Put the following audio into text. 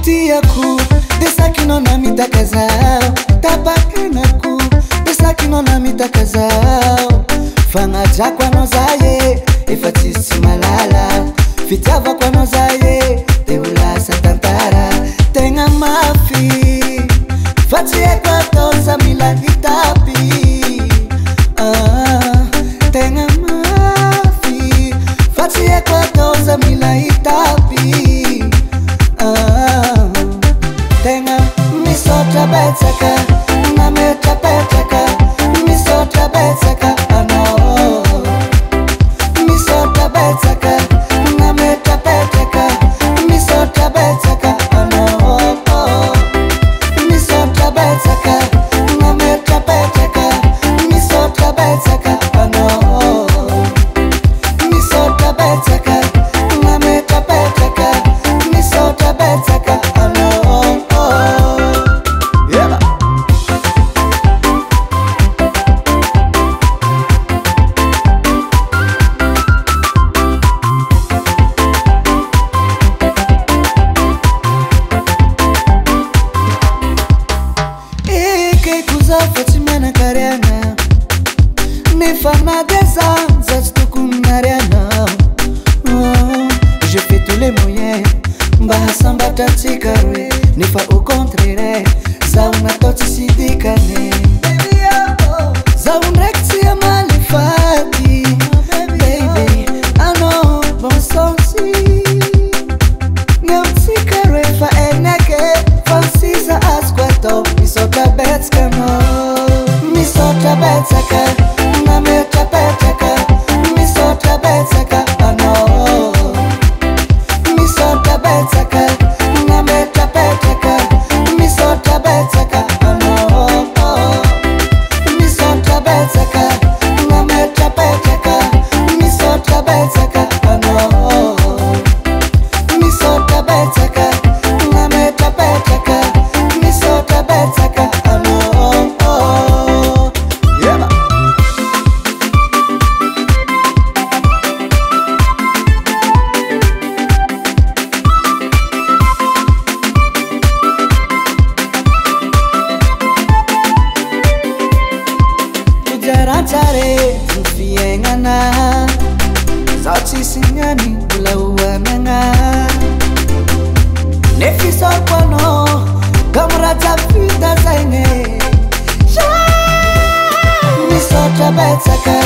Fitiaku, desakino na mitakazao. Tapakanaku, desakino na mitakazao. Fanga jakwa nozaye, efatisi malala. Fitiava kwa nozaye, teula satantara. Tenga mafi, fatie kwa toza mila hitapi. Tenga mafi, fatie kwa toza mila hitapi. Tenga misotra betsaka, nametra betsaka, misotra betsaka, ano. Misotra betsaka, nametra betsaka, misotra betsaka, ano. Misotra betsaka, nametra betsaka, misotra betsaka, ano. Misotra betsaka, nametra betsaka, misotra betsaka, ano. Yeah. Kuza Fatimana Kariana, mes femmes des âmes, Zastukunariana. Je fais tous les moyens, Bahasamba Tatsikare, ne pas au contraire, Zauna Totisidikane. Zaun Rexia Malifati, baby, I know, bon sonsi. Nemtsikare fa enake, Fansisa Asquato, Misotra Betskano. Misotra Betsaka, Nametra Betsaka, Misotra Betsaka, ano. Misotra Betsaka, Nametra Betsaka, Misotra Betsaka, ano. Misotra Betsaka, Nametra Betsaka, Misotra Betsaka, ano. Misotra Betsaka, Nametra Betsaka, Misotra Betsaka, ano. Yeah. Kujarachare, Fiengana, Zachi Singani, Ulawananga. Nefiso kwano, Kamraja Pita Zenge. Misotra Betsaka,